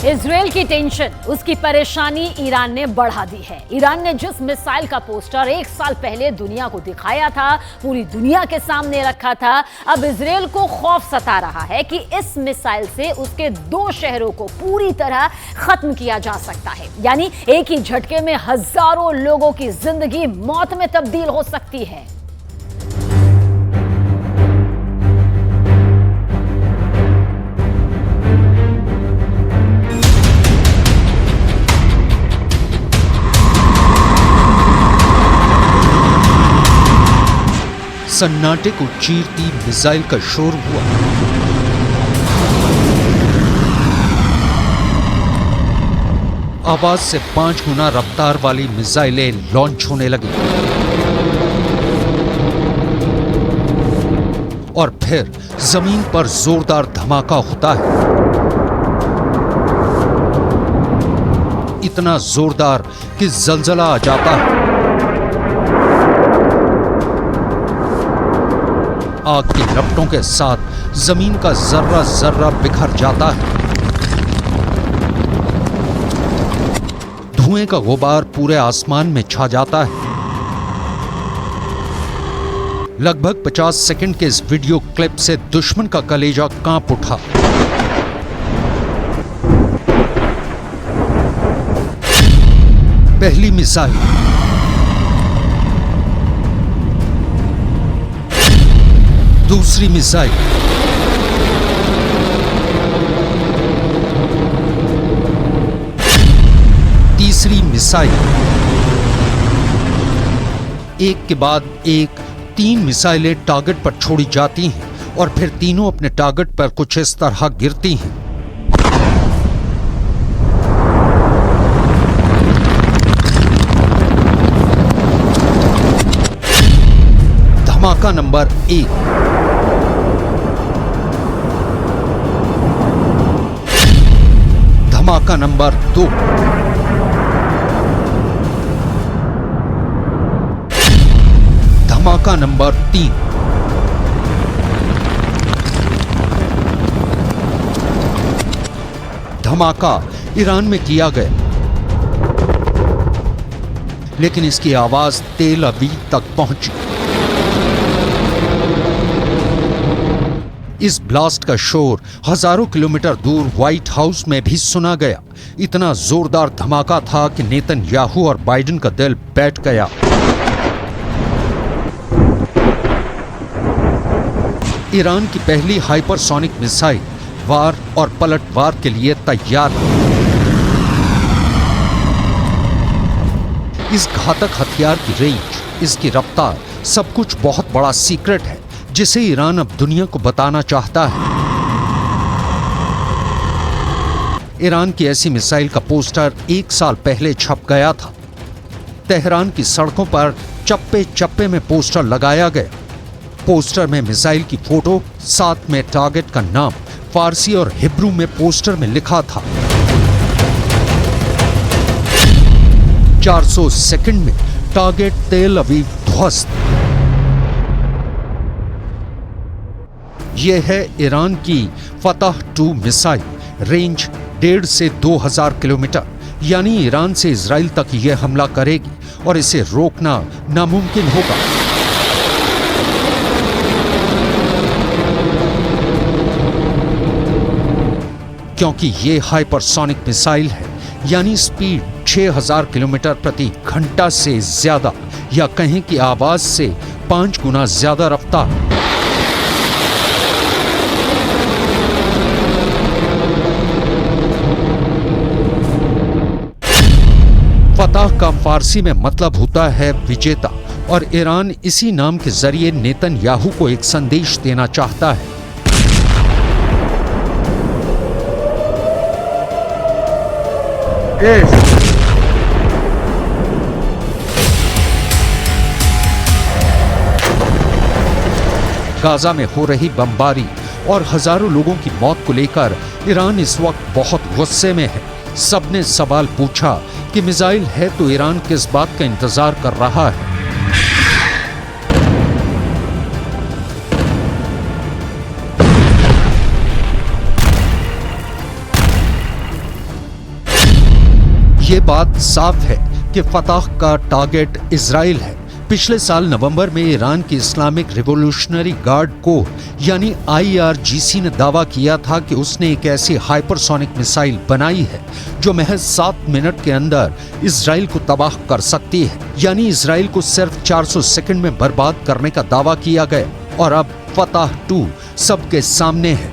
Israel की tension, उसकी परेशानी ईरान ने बढ़ा दी है। ईरान ने जिस मिसाइल का पोस्टर 1 साल पहले दुनिया को दिखाया था, पूरी दुनिया के सामने रखा था, अब इजरायल को खौफ सता रहा है कि इस मिसाइल से उसके 2 शहरों को पूरी तरह खत्म किया जा सकता है। यानी एक ही झटके में हजारों लोगों की जिंदगी मौत में तब्दील हो सकती है। सन्नाटे को चीरती मिसाइल का शोर हुआ। आवाज से 5 गुना रफ्तार वाली मिसाइलें लॉन्च होने लगी और फिर जमीन पर जोरदार धमाका होता है, इतना जोरदार कि जलजला आ जाता है। आग की लपटों के साथ जमीन का जर्रा जर्रा बिखर जाता है। धुएं का गुबार पूरे आसमान में छा जाता है। लगभग 50 सेकंड के इस वीडियो क्लिप से दुश्मन का कलेजा कांप उठा। पहली मिसाइल, दूसरी मिसाइल, तीसरी मिसाइल, एक के बाद एक 3 मिसाइलें टारगेट पर छोड़ी जाती हैं और फिर तीनों अपने टारगेट पर कुछ इस तरह गिरती हैं। धमाका नंबर 1, धमाका नंबर 2, धमाका नंबर 3, धमाका ईरान में किया गया, लेकिन इसकी आवाज तेल अवीव तक पहुंची। इस ब्लास्ट का शोर हजारों किलोमीटर दूर व्हाइट हाउस में भी सुना गया। इतना जोरदार धमाका था कि नेतन्याहू और बाइडेन का दिल बैठ गया। ईरान की पहली हाइपरसोनिक मिसाइल वार और पलटवार के लिए तैयार है। इस घातक हथियार की रेंज, इसकी रफ्तार, सब कुछ बहुत बड़ा सीक्रेट है जिसे ईरान अब दुनिया को बताना चाहता है। ईरान की ऐसी मिसाइल का पोस्टर 1 साल पहले छप गया था। तेहरान की सड़कों पर चप्पे चप्पे में पोस्टर लगाया गया। पोस्टर में मिसाइल की फोटो, साथ में टारगेट का नाम फारसी और हिब्रू में पोस्टर में लिखा था। 400 सेकंड में टारगेट तेल अवीव ध्वस्त। यह है ईरान की फतह 2 मिसाइल। रेंज 1.5 से 2000 किलोमीटर, यानी ईरान से इजराइल तक यह हमला करेगी और इसे रोकना नामुमकिन होगा। क्योंकि यह हाइपरसोनिक मिसाइल है, यानी स्पीड 6000 किलोमीटर प्रति घंटा से ज्यादा, या कहें कि आवाज से 5 गुना ज्यादा रफ्तार। फतह का फारसी में मतलब होता है विजेता, और ईरान इसी नाम के जरिए नेतन्याहू को एक संदेश देना चाहता है। गाजा में हो रही बमबारी और हजारों लोगों की मौत को लेकर ईरान इस वक्त बहुत गुस्से में है। सबने सवाल पूछा कि मिसाइल है तो ईरान किस बात का इंतजार कर रहा है। ये बात साफ है कि फतह का टारगेट इजराइल है। पिछले साल नवंबर में ईरान की इस्लामिक रिवॉल्यूशनरी गार्ड कोर यानी IRGC ने दावा किया था कि उसने एक ऐसी हाइपरसोनिक मिसाइल बनाई है जो महज 7 मिनट के अंदर इजराइल को तबाह कर सकती है। यानी इजराइल को सिर्फ 400 सेकंड में बर्बाद करने का दावा किया गया और अब फतह 2 सबके सामने है।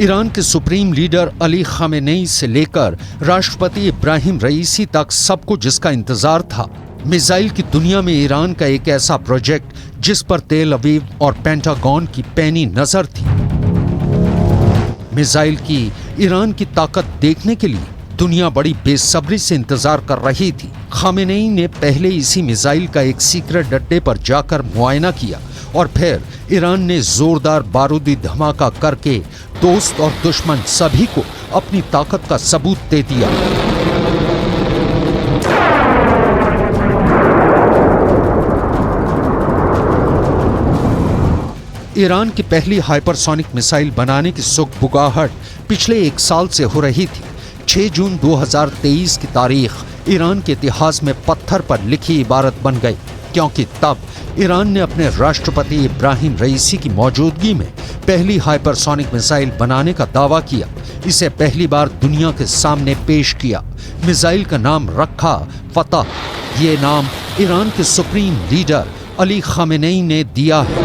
ईरान के सुप्रीम लीडर अली खामेनेई से लेकर राष्ट्रपति इब्राहिम रईसी तक सबको जिसका इंतजार था, मिसाइल की दुनिया में ईरान का एक ऐसा प्रोजेक्ट जिस पर तेल अवीव और पेंटागन की पैनी नजर थी। मिसाइल की ईरान की ताकत देखने के लिए दुनिया बड़ी बेसब्री से इंतजार कर रही थी। खामेनेई ने पहले इसी मिसाइल का एक सीक्रेट अड्डे पर जाकर मुआयना किया और फिर ईरान ने जोरदार बारूदी धमाका करके दोस्त और दुश्मन सभी को अपनी ताकत का सबूत दे दिया। ईरान की पहली हाइपरसोनिक मिसाइल बनाने की सुगबुगाहट पिछले 1 साल से हो रही थी। 6 जून 2023 की तारीख ईरान के इतिहास में पत्थर पर लिखी इबारत बन गई, क्योंकि तब ईरान ने अपने राष्ट्रपति इब्राहिम रईसी की मौजूदगी में पहली हाइपरसोनिक मिसाइल बनाने का दावा किया। इसे पहली बार दुनिया के सामने पेश किया। मिसाइल का नाम रखा फतह। ये नाम ईरान के सुप्रीम लीडर अली खामेनेई ने दिया है।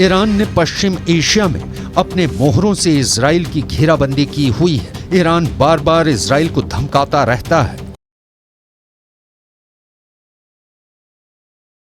ईरान ने पश्चिम एशिया में अपने मोहरों से इजराइल की घेराबंदी की हुई है। ईरान बार बार इजराइल को धमकाता रहता है